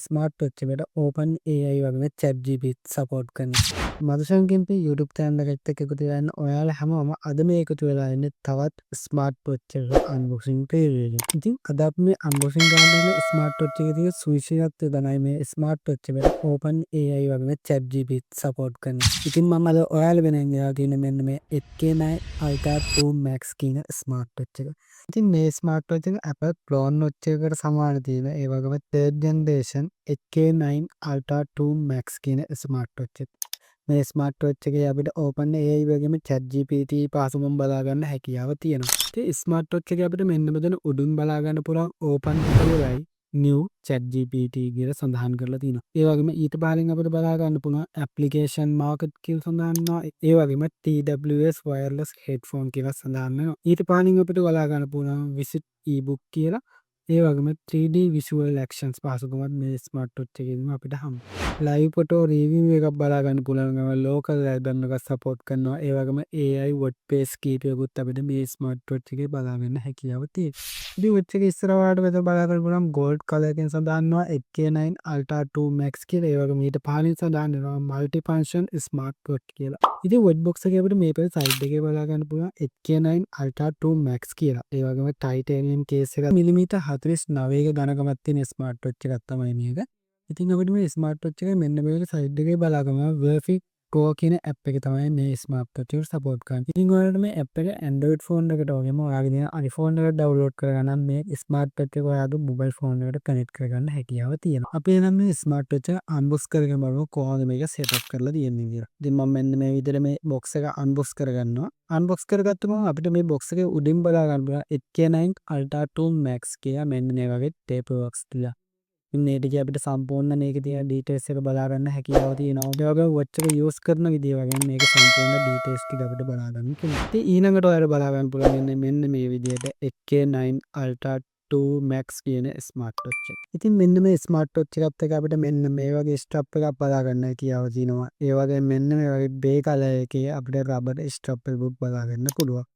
Smart වෙච්ච එකට open AI වගේ ChatGPT සපෝට් කරනවා. මදුෂන් කෙම්පේ YouTube channel එකත් එක්ක එකතු වෙලා ඉන්න ඔයාලා හැමෝම අද මේ එකතු වෙලා ඉන්නේ තවත් ස්මාර්ට් වොච් එකක අන්බොක්සින් පීරියඩ් එක. ඉතින් අද අපි මේ අන්බොක්සින් කරන්න යන ස්මාර්ට් වොච් එකේ තියෙන සුවිශේෂත්වය තමයි මේ ස්මාර්ට් වොච් එකට ඕපන් AI වගේ ChatGPT සපෝට් කරනවා. ඉතින් මම අද ඔයාලා වෙනින් ගියා තියෙන මෙන්න මේ 8K9 Ultra 2 Max කියන ස්මාර්ට් වොච් එක. ඉතින් මේ ස්මාර්ට් වොච් එක Apple ක්ලෝන් වොච් එකකට සමාන තියෙන ඒ වගේම 3rd generation 8K9 Ultra 2 Max කියන ස්මාර්ට් වොච් එක. මේ ස්මාර්ට් වොච් එකේ අපිට ඕපන් AI වගේම ChatGPT පාසුකම් බලා ගන්න හැකියාව තියෙනවා. ඉතින් ස්මාර්ට් වොච් එකේ අපිට මෙන්න මෙතන උඩින් බලා ගන්න පුළුවන් ඕපන් කියලායි new ChatGPT කියලා සඳහන් කරලා තියෙනවා. ඒ වගේම ඊට පහලින් අපිට බලා ගන්න පුළුවන් application market කියලා සඳහන් වෙනවා. ඒ වගේම TWS wireless headphone කියලා සඳහන් වෙනවා. ඊට පහලින් අපිට බලා ගන්න පුළුවන් visit ebook කියලා. ඒ වගේම 3D visual actions පාසුකමත් මේ ස්මාර්ට් වොච් එකේදීම අපිට හම්බෙනවා. ලයිව් ෆොටෝ රිවිව් එකක් බලා ගන්න පුළුවන් ලෝකල් ඇල්බම් එකක් සපෝට් කරනවා. ඒ වගේම AI word paste කීපයකුත් අපිට මේ ස්මාර්ට් වොච් එකේ බලා ගන්න හැකියාව තියෙනවා. ඉතින් වොච් එකේ ඉස්සරහට වෙත බලා ගන්න පුළුවන් gold color එකෙන් සඳහන් වෙනවා 8K9 Ultra 2 Max කියලා. ඒ වගේම ඊට පහලින් සඳහන් වෙනවා multi function smart watch කියලා. ඉතින් වොච් බොක්ස් එකේ අපිට මේ පැත්තේ සයිඩ් එකේ බලා ගන්න පුළුවන් 8K9 Ultra 2 Max කියලා. ඒ වගේම titanium case එක මිලිමීටර් 49ක ඝනකමක් තියෙන ස්මාර්ට් වොච් එකක් තමයි මේක. ඉතින් අපිට මේ ස්මාර්ට් වොච් එකේ මෙන්න මේක සයිඩ් එකේ බලාගම Verify Go කියන ඇප් එක තමයි මේ ස්මාර්ට් වොච් එක සපෝට් කරන්නේ. ඉතින් ඔයාලට මේ ඇප් එක Android ෆෝන් එකට වගේම ඔයාගේ තියෙන iPhone එකට ඩවුන්ලෝඩ් කරගන්න මේ ස්මාර්ට් වොච් එක ඔයාගේ මොබයිල් ෆෝන් එකට කනෙක්ට් කරගන්න හැකියාව තියෙනවා. අපි එනම් මේ ස්මාර්ට් වොච් එක අන්බොක්ස් කරගෙන බලමු කොහොමද මේක සෙටප් කරලා තියෙන්නේ කියලා. ඉතින් මම මෙන්න මේ විදිහට මේ බොක්ස් එක අන්බොක්ස් කරගන්නවා. අන්බොක්ස් කරගත්තම අපිට මේ බොක්ස් එකේ උඩින් බලා ගන්න පුළුවන් 8K9 Ultra 2 Max කියලා මෙන්න මේ වගේ paper box තියලා. මේ ටික අපිට සම්පූර්ණ මේකේ තියෙන ඩීටේල්ස් එක බලා ගන්න හැකියාව තියෙනවා. ඒ වගේම වොච් එක යූස් කරන විදිය වගේම මේකේ සම්පූර්ණ ඩීටේල්ස් ටික අපිට බලා ගන්න පුළුවන්. ඉතින් ඊළඟට ඔයාලට බලා ගන්න පුළුවන් මෙන්න මේ විදියට 8K9 Ultra 2 Max කියන ස්මාර්ට් වොච් එක. ඉතින් මෙන්න මේ ස්මාර්ට් වොච් එකත් එක්ක අපිට මෙන්න මේ වගේ ස්ට්‍රැප් එකක් බලා ගන්න හැකියාව තියෙනවා. ඒ වගේම මෙන්න මේ වගේ බේ කලර් එකේ අපිට රබර් ස්ට්‍රැප් එකක් බලා ගන්න පුළුවන්.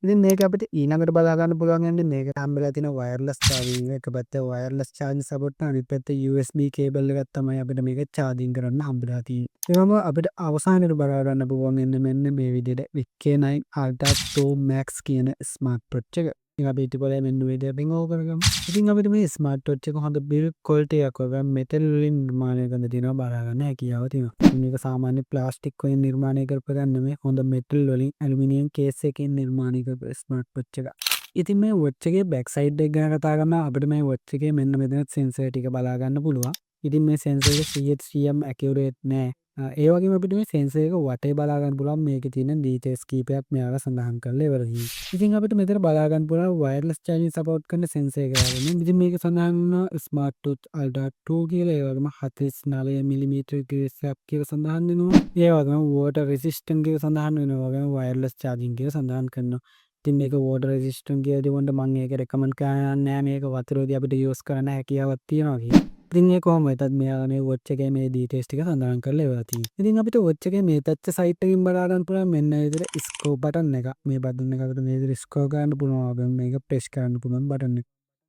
ඉතින් මේක අපිට ඊළඟට බලා ගන්න පුළුවන් යන්නේ මේකට හම්බෙලා තියෙන වයර්ලස් charging එක පැත්තේ වයර්ලස් charging support කරන අනිත් පැත්තේ USB cable එකක් තමයි අපිට මේක charging කරන්න හම්බෙලා තියෙන්නේ. ඒවම අපිට අවසානයේ බලා ගන්න පුළුවන් යන්නේ මෙන්න මේ විදිහට 8K9 Ultra 2 Max කියන ස්මාර්ට් වොච් එක. ඉතින් අපි ඊට පස්සේ මෙන්න මේ විදිහට රිමූව් කරගමු. ඉතින් අපිට මේ ස්මාර්ට් වොච් එක හොඳ build quality එකක් වගේ මෙටල් වලින් නිර්මාණය කරන තියෙනවා බලා ගන්න හැකියාව තියෙනවා. මේක සාමාන්‍ය ප්ලාස්ටික් වලින් නිර්මාණය කරපු එකක් නෙමෙයි හොඳ මෙටල් වලින් ඇලුමිනියම් කේස් එකකින් නිර්මාණය කරපු ස්මාර්ට් වොච් එකක්. ඉතින් මේ වොච් එකේ බෑක් සයිඩ් එක ගැන කතා කරනවා අපිට මේ වොච් එකේ මෙන්න මෙතන සෙන්සර් ටික බලා ගන්න පුළුවන්. ඉතින් මේ සෙන්සර් එක 100% accurate නෑ. ඒ වගේම අපිට මේ සෙන්සර් එක වටේ බලා ගන්න පුළුවන් මේකේ තියෙන ඩීටේල්ස් කීපයක් මෙයාලා සඳහන් කරලා ඉවරයි. ඉතින් අපිට මෙතන බලා ගන්න පුළුවන් වයර්ලස් charging support කරන සෙන්සර් එක වගේම ඉතින් මේක සඳහන් වෙනවා ස්මාර්ට් වොච් Ultra 2 කියලා ඒ වගේම 49 මිලිමීටර් ග්‍රේස්යක් කියලා සඳහන් වෙනවා. ඒ වගේම water resistant කියලා සඳහන් වෙනවා වගේම වයර්ලස් charging කියලා සඳහන් කරනවා. ඉතින් මේක water resistant කියලා දෙවොන්ට මම ඒක recommend කරන්නේ නැහැ මේක වතුරේදී අපිට use කරන්න හැකියාවක් තියෙනවා කියලා. ඉතින් ඒ කොහොම වෙතත් මෙයා මේ වොච් එකේ මේ ඩීටේල්ස් ටික සඳහන් කරලා ඉවරයි තියෙන්නේ. ඉතින් අපිට වොච් එකේ මේ තච්ච සයිට් එකකින් බලා ගන්න පුළුවන් මෙන්න විදිහට ස්කෝප් බටන් එක. මේ බටන් එක අපිට මේ විදිහට ස්කෝප් කරන්න පුළුවන් වගේම මේක ප්‍රෙස් කරන්න පුළුවන් බටන් එක.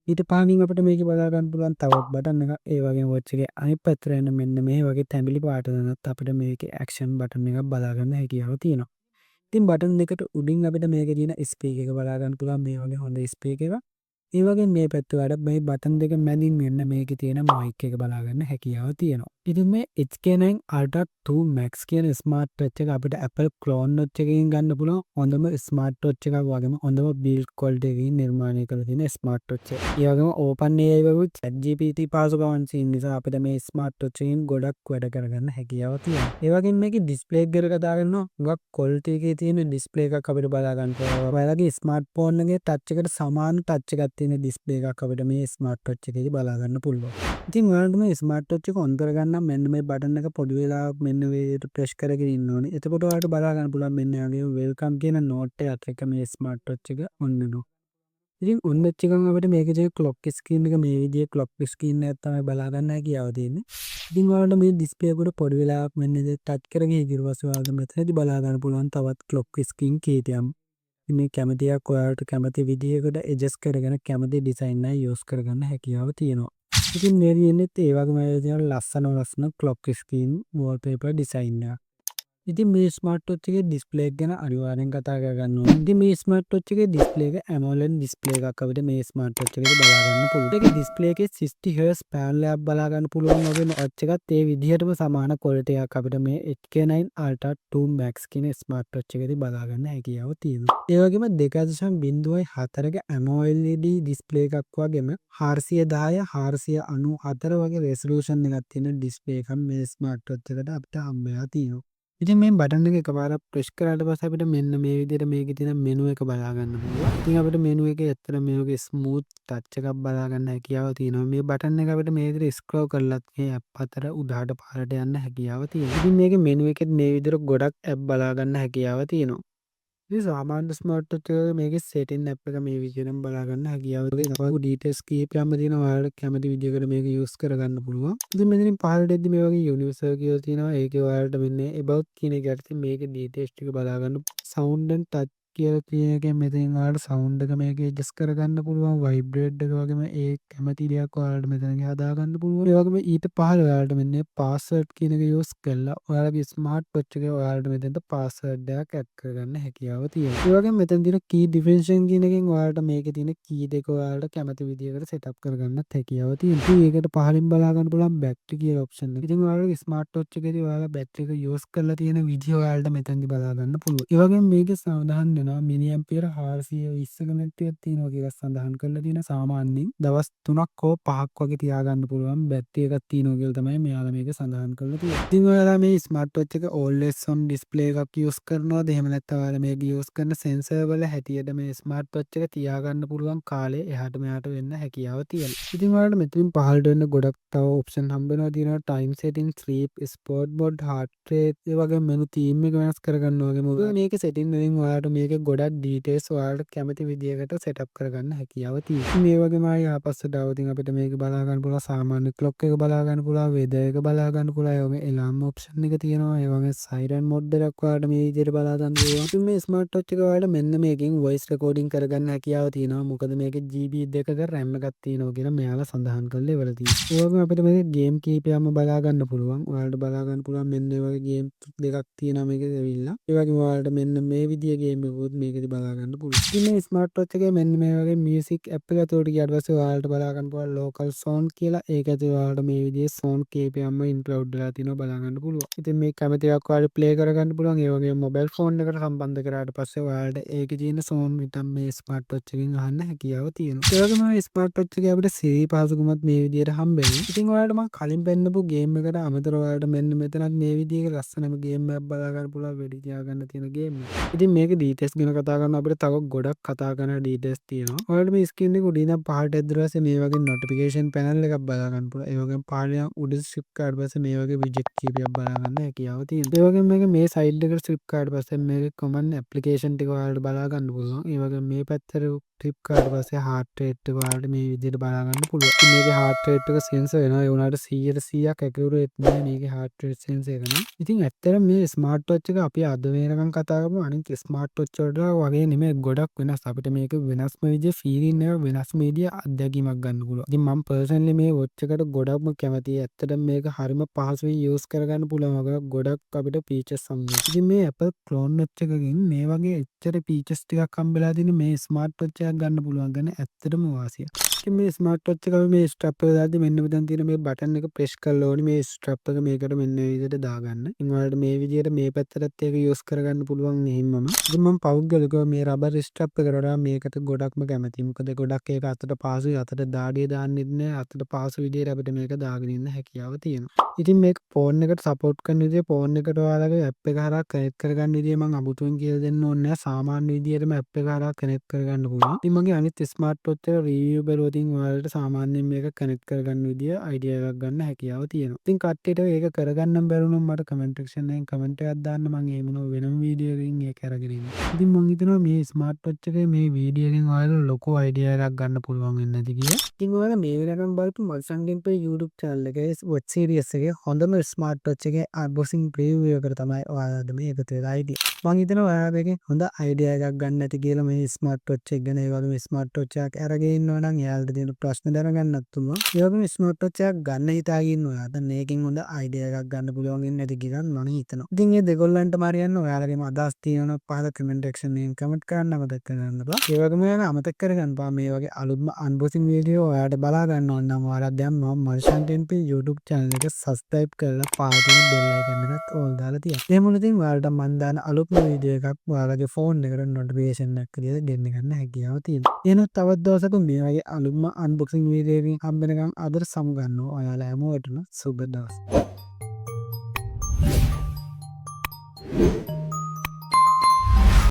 ඊට පහලින් අපිට මේකේ බලා ගන්න පුළුවන් තවත් බටන් එකක්. ඒ වගේම වොච් එකේ අනිත් පැත්තට එන මෙන්න මේ වගේ තැඹිලි පාට දෙනත් අපිට මේකේ ඇක්ෂන් බටන් එකක් බලා ගන්න හැකියාව තියෙනවා. ඉතින් බටන් දෙකට උඩින් අපිට මේකේ තියෙන ස්පීකර් එක බලා ගන්න පුළුවන් මේ වගේ හොඳ ස්පීකර් එකක්. ඒ වගේ මේ පැත්තේ වඩා මේ බටන් දෙක මැදින් මෙන්න මේකේ තියෙන මයික් එක බලා ගන්න හැකියාව තියෙනවා. ඉතින් මේ HK9 Ultra 2 Max කියන ස්මාර්ට් වොච් එක අපිට Apple ක්ලෝන් වොච් එකකින් ගන්න පුළුවන් හොඳම ස්මාර්ට් වොච් එකක් වගේම හොඳම බිල්ඩ් ක්වොලිටි එකකින් නිර්මාණය කරලා තියෙන ස්මාර්ට් වොච් එක. ඒ වගේම ඕපන් AI වගේ ChatGPT පාසුකම් තියෙන නිසා අපිට මේ ස්මාර්ට් වොච් එකකින් ගොඩක් වැඩ කරගන්න හැකියාව තියෙනවා. ඒ වගේම මේකේ ඩිස්ප්ලේ එක ගැන කතා කරනවා හුඟක් ක්වොලිටි එකේ තියෙන ඩිස්ප්ලේ එකක් අපිට බලා ගන්න පුළුවන්. ඔයාලගේ ස්මාර්ට් ෆෝන් එකේ ටච් එකට සමාන ටච් එකක් තියෙන ඩිස්ප්ලේ එකක් අපිට මේ ස්මාර්ට් වොච් එකේදී බලා ගන්න පුළුවන්. ඉතින් ඔයාලට මේ ස්මාර්ට් වොච් එක ඔන් කරගන්න මේ බටන් එක පොඩි වෙලා මෙන්න විදිහට ප්‍රෙස් කරගෙන ඉන්න ඕනේ. එතකොට ඔයාලට බලා ගන්න පුළුවන් මෙන්න වගේ වෙල්කම් කියන නෝට් එකත් එක්ක මේ ස්මාර්ට් වොච් එක ඔන් වෙනවා. ඉතින් ඔන් වෙච්ච ගමන් අපිට මේකේ තියෙන ක්ලොක් ස්ක්‍රීන් එක මේ විදිහේ ක්ලොක් ස්ක්‍රීන් එකක් තමයි බලා ගන්න හැකියාව තියෙන්නේ. ඉතින් ඔයාලට මේ ඩිස්ප්ලේ එකට පොඩි වෙලාවක් මෙන්න විදිහට ටච් කරගෙන ඊට පස්සේ ඔයාලට මෙතනදී බලා ගන්න පුළුවන් තවත් ක්ලොක් ස්ක්‍රීන් කීපයක්. මේ කැමතියක් ඔයාලට කැමති විදිහකට ඇඩ්ජස්ට් කරගෙන කැමති ඩිසයින් එක යූස් කරගන්න හැකියාව තියෙනවා. ඉතින් මේ තියෙන්නේත් ඒ වගේම තියෙන ලස්සන ක්ලොක් ස්ක්‍රීන් වෝල්පේපර් ඩිසයින් එක. ඉතින් මේ ස්මාර්ට් වොච් එකේ ඩිස්ප්ලේ එක ගැන අනිවාර්යෙන් කතා කරගන්න ඕනේ. ඉතින් මේ ස්මාර්ට් වොච් එකේ ඩිස්ප්ලේ එක AMOLED ඩිස්ප්ලේ එකක් අපිට මේ ස්මාර්ට් වොච් එකේදී බලා ගන්න පුළුවන්. ඒකේ ඩිස්ප්ලේ එකේ 60 Hz පැනල් එකක් බලා ගන්න පුළුවන් වගේ වොච් එකත් ඒ විදිහටම සමාන ක්වොලිටි එකක් අපිට මේ HK9 Ultra 2 Max කියන ස්මාර්ට් වොච් එකේදී බලා ගන්න හැකියාව තියෙනවා. ඒ වගේම 2.04 ක AMOLED ඩිස්ප්ලේ එකක් වගේම 410 494 වගේ රෙසලූෂන් එකක් තියෙන ඩිස්ප්ලේ එකක් මේ ස්මාර්ට් වොච් එකට අපිට හම්බ වෙලා තියෙනවා. ඉතින් මේ බටන් එක එකපාරක් ප්‍රෙස් කරාට පස්සේ අපිට මෙන්න මේ විදිහට මේකේ තියෙන මෙනු එක බලා ගන්න පුළුවන්. ඉතින් අපිට මෙනු එකේ ඇත්තට මේ වගේ ස්මූත් ටච් එකක් බලා ගන්න හැකියාව තියෙනවා. මේ බටන් එක අපිට මේ විදිහට ස්ක්‍රෝල් කරලත් මේ ඇප් අතර උඩහට පහළට යන්න හැකියාව තියෙනවා. ඉතින් මේකේ මෙනු එකෙත් මේ විදිහට ගොඩක් ඇප් බලා ගන්න හැකියාව තියෙනවා. ඉතින් සාමාන්‍ය ස්මාර්ට් වොච් එකක මේකේ සෙටින් ඇප් එක මේ විදිහටම බලා ගන්න හැකියාව තියෙනවා. ඩීටේල්ස් කීපයක්ම තියෙනවා. ඔයාලට කැමති විදිහකට මේක යූස් කරගන්න පුළුවන්. ඉතින් මෙතනින් පහළට එද්දි මේ වගේ යුනිවර්සල් කියලා තියෙනවා. ඒකේ ඔයාලට මෙන්න about කියන එක යටතේ මේකේ ඩීටේල්ස් ටික බලා ගන්න. සවුන්ඩ් ඇන්ඩ් ටච් කියලා තියෙන එකෙන් මෙතනින් ඔයාලට සවුන්ඩ් එක මේකේ ඇඩ්ජස්ට් කරගන්න පුළුවන්. වයිබ්‍රේට් එක වගේම ඒ කැමති දෙයක් ඔයාලට මෙතන හදා ගන්න පුළුවන්. ඒ වගේම ඊට පහළ ඔයාලට මෙන්න පාස්වර්ඩ් කියන එක යූස් කරලා ඔයාලගේ ස්මාර්ට් වොච් එකේ ඔයාලට මෙතනට පාස්වර්ඩ් එකක් ඇඩ් කරගන්න හැකියාව තියෙනවා. ඒ වගේම මෙතන තියෙන කී ඩිෆරෙන්ෂන් කියන එකෙන් ඔයාලට මේකේ තියෙන කී දෙක ඔයාලට කැමති විදිහකට සෙටප් කරගන්නත් හැකියාව තියෙනවා. ඉතින් ඒකට පහලින් බලා ගන්න පුළුවන් බැටරි කියලා ඔප්ෂන් එක. ඉතින් ඔයාලගේ ස්මාර්ට් වොච් එකේදී ඔයාලා බැටරි එක යූස් කරලා තියෙන විදිහ ඔයාලට මෙතනදි බලා ගන්න පුළුවන්. ඒ වගේම මේකේ සඳහන් වෙනවා මිලි ඇම්පියර් 420 කනෙක්ට් එකක් තියෙනවා කියලා සඳහන් කරලා තියෙන. සාමාන්‍යයෙන් දවස් 3ක් හෝ 5ක් වගේ තියාගන්න පුළුවන් බැටරි එකක් තියෙනවා කියලා තමයි මෙයාලා මේක සඳහන් කරලා තියෙන්නේ. ඉතින් ඔයාලා මේ ස්මාර්ට් වොච් එක always on ඩිස්ප්ලේ එකක් යූස් කරනවද? එහෙම නැත්නම් ඔයාලා මේක යූස් කරන සෙන්සර් වල හැටියට මේ ස්මාර්ට් වොච් එක තියාගන්න පුළුවන් කාලේ එහාට මෙහාට වෙන්න හැකියාව තියෙනවා. ඉතින් ඔයාලට මෙතනින් පහළට වෙන්න ගොඩක් තව ඔප්ෂන් හම්බ වෙනවා. තියෙනවා time setting, sleep, sport mode, heart rate, ඒ වගේ මෙනු තීම් එක වෙනස් කරගන්න වගේම මේකේ සෙටින් වලින් ඔයාලට මේකේ ගොඩක් ඩීටේල්ස් ඔයාලට කැමති විදිහකට සෙටප් කරගන්න හැකියාව තියෙනවා. මේ වගේම ආයෙ ආපස්සට આવතින් අපිට මේක බලා ගන්න පුළුවන්. සාමාන්‍ය ක්ලොක් එක බලා ගන්න පුළුවන්, වෙදර් එක බලා ගන්න පුළුවන්. ඒ වගේ එලාම් ඔප්ෂන් එක තියෙනවා. ඒ වගේ සයිරන් මොඩ් එකක් ඔයාලට මේ විදිහට බලා ගන්න පුළුවන්. ඉතින් මේ ස්මාර්ට් වොච් එක ඔයාලට මෙන්න මේකෙන් වොයිස් රෙකෝඩින් කරගන්න හැකියාව තියෙනවා. මොකද මේකේ GB 2ක RAM එකක් තියෙනවා කියලා මෙයාලා සඳහන් කරලා ඉවර තියෙනවා. ඒ වගේම අපිට මේකේ ගේම් කීපයක්ම බලා ගන්න පුළුවන්. ඔයාලට බලා ගන්න පුළුවන් මෙන්න මේ වගේ ගේම් දෙකක් තියෙනවා මේකේ ඇවිල්ලා. ඒ වගේම ඔයාලට මෙන්න මේ විදිය ගේම් එකකුත් මේකෙදි බලා ගන්න පුළුවන්. ඉතින් මේ ස්මාර්ට් වොච් එකේ මෙන්න මේ වගේ මියුසික් ඇප් එක ඇතුළට ගියාට පස්සේ ඔයාලට බලා ගන්න පුළුවන් ලෝකල් සෝන් කියලා. ඒක ඇතුළේ ඔයාලට මේ විදිහේ සෝන් කීපයක්ම ඉන්ක්ලූඩ් වෙලා තියෙනවා බලා ගන්න පුළුවන්. ඉතින් මේ කැමති එකක් ඔයාලට ප්ලේ කරගන්න පුළුවන්. ඒ වගේම මොබයිල් ෆෝන් එකට සම්බන්ධ කරාට පස්සේ ඔයාලට ඒකේ තියෙන සෝන් විතරක් මේ ස්මාර්ට් වොච් එකෙන් අහන්න හැකියාව තියෙනවා. ඒ වගේම මේ ස්මාර්ට් වොච් එකේ අපිට Siri පහසුකමත් මේ විදිහට හම්බ වෙනවා. ඉතින් ඔයාලට මම කලින් පෙන්නපු ගේම් එකට අමතරව ඔයාලට මෙන්න මෙතනත් මේ විදිහේ ලස්සනම ගේම් එකක් බලා ගන්න පුළුවන්. වෙඩි තියාගන්න තියෙන ගේම් එක. ඉතින් මේකේ ඩීටේල්ස් ගැන කතා කරනවා අපිට තව ගොඩක් කතා කරන ඩීටේල්ස් තියෙනවා. ඔයාලට මේ ස්ක්‍රීන් එක උඩින් ඉඳන් පහළට ඇද්දුවා පස්සේ මේ වගේ නොටිෆිකේෂන් පැනල් එකක් බලා ගන්න පුළුවන්. ඒ වගේම පහළින් උඩ ස්විප් කරාට පස්සේ මේ වගේ විජෙට් කීපයක් බලා ගන්න හැකියාව තියෙනවා. ඒ වගේම මේක මේ සයිඩ් එකට ස්විප් කරාට පස්සේ මේකේ කොමන් ඇප්ලිකේෂන් ටික ඔයාලට බලා ගන්න පුළුවන්. ඒ වගේම මේ පැත්තට ට්‍රිප් කරාට පස්සේ හાર્ට් රේට් එක ඔයාලට මේ විදිහට බලා ගන්න පුළුවන්. ඉතින් මේකේ හાર્ට් රේට් එක සෙන්සර් වෙනවා. ඒ වුණාට 100%ක් ඇකියුරේට් නෑ මේකේ හાર્ට් රේට් සෙන්සර් එක නම්. ඉතින් ඇත්තටම මේ ස්මාර්ට් වොච් එක අපි අද වෙනකන් කතා කරමු අනිත් ස්මාර්ට් වොච් වලට වගේ නෙමෙයි ගොඩක් වෙනස්. අපිට මේක වෙනස්ම විදිහේ ෆීලින් එක වෙනස්ම විදිහේ අත්දැකීමක් ගන්න පුළුවන්. ඉතින් මම පර්සනලි මේ වොච් එකට ගොඩක්ම කැමතියි. ඇත්තටම මේක හරිම පහසුවෙන් යූස් කරගන්න පුළුවන් වගේ ගොඩක් අපිට ෆීචර්ස් හම්බෙනවා. ඉතින් මේ Apple clone වොච් එකකින් මේ වගේ එච්චර ෆීචර්ස් ටිකක් හම්බෙලා තියෙන මේ ස්මාර්ට් වොච් එකක් ගන්න පුළුවන් ගැන ඇත්තටම වාසියක්. ඉතින් මේ ස්මාර්ට් වොච් එක අපි මේ ස්ට්‍රැප් එක දාද්දි මෙන්න මෙතන තියෙන මේ බටන් එක ප්‍රෙස් කරලා ඕනි මේ ස්ට්‍රැප් එක මේකට මෙන්න මේ විදිහට දාගන්න. ඉතින් ඔයාලට මේ විදිහට මේ පැත්තටත් ඒක යූස් කරගන්න පුළුවන් නෙහින්මම. ඉතින් මම පෞද්ගලිකව මේ රබර් ස්ට්‍රැප් එකට වඩා මේකට ගොඩක්ම කැමතියි. මොකද ගොඩක් ඒක අතට පහසුයි. අතට දාඩිය දාන්නෙත් නෑ. අතට පහසු විදිහට අපිට මේක දාගෙන ඉන්න හැකියාව තියෙනවා. ඉතින් මේක ෆෝන් එකට සපෝට් කරන විදිහ ෆෝන් එකට ඔයාලගේ ඇප් එක හරහා කනෙක්ට් කරගන්න විදිහ මම අමුතුවෙන් කියලා දෙන්න ඕනේ නෑ. සාමාන්‍ය විදිහටම ඇප් එක හරහා කනෙක්ට් කරගන්න පුළුවන්. ඉතින් මගේ අනිත් ස්මාර්ට් වොච් එක රිවිව් බලුවොත් ඔයාලට සාමාන්‍යයෙන් මේක කනෙක්ට් කරගන්න විදිහ අයිඩියා එකක් ගන්න හැකියාව තියෙනවා. ඉතින් කට්ටියට ඒක කරගන්න බැරුණොත් මට කමෙන්ට් සෙක්ෂන් එකෙන් කමෙන්ට් එකක් දාන්න. මම ඒ මොන වෙනම වීඩියෝ එකකින් ඒක අරගෙන ඉන්නවා. ඉතින් මම හිතනවා මේ ස්මාර්ට් වොච් එකේ මේ වීඩියෝ එකෙන් ඔයාලට ලොකු අයිඩියා එකක් ගන්න පුළුවන් වෙන්නේ නැති කියලා. ඉතින් ඔයාලා මේ වෙනකම් බලපු මල්සන් ගෙම්පේ YouTube channel එකේ වොච් සීරීස් එකේ හොඳම ස්මාර්ට් වොච් එකේ අන්බොක්සිං ප්‍රිවිව් එකට තමයි ඔයාලට මේ එකතු වෙලා ඉන්නේ. මම හිතනවා ඔයාලා මේකෙන් හොඳ අයිඩියා එකක් ගන්න ඇති කියලා මේ ස්මාර්ට් වොච් එක ගැන. ඒ වගේම ස්මාර්ට් වොච් එකක් අරගෙන ඉන්නවා නම් එයාලා ඔයාලට තියෙන ප්‍රශ්න දැනගන්නත් පුළුවන්. ඒ වගේම ස්මාර්ට් වොච් එකක් ගන්න හිතාගෙන ඉන්න ඔයාලට මේකෙන් හොඳ අයිඩියා එකක් ගන්න පුළුවන් වෙන්නේ නැති කියලා මම හිතනවා. ඉතින් මේ දෙගොල්ලන්ටම හරියන්න ඔයාලගේම අදහස් තියෙනවා පහල කමෙන්ට් සෙක්ෂන් එකෙන් කමෙන්ට් කරන්න අමතක කරන්න එපා. ඒ වගේම ඔයාලා අමතක කරගන්නපා මේ වගේ අලුත්ම අන්බොක්සින් වීඩියෝ ඔයාලට බලා ගන්න ඕන නම් ඔයාලා දැන් මම මර්ෂන්ට් NP YouTube channel එක subscribe කරලා පහල තියෙන bell icon එකත් ඕල් දාලා තියන්න. එහෙම වුණොත් ඉතින් ඔයාලට මම දාන අලුත්ම වීඩියෝ එකක් ඔයාලගේ ෆෝන් එකට notification එකක් විදිහට දෙන්න ගන්න හැකියාව තියෙනවා. එහෙනම් තවත් දවසක මේ වගේ අලුත්ම අන්බොක්සින් වීඩියෝ එකකින් හම්බ වෙනකම් අදට සමු ගන්නවා. ඔයාලා හැමෝටම සුබ දවස්.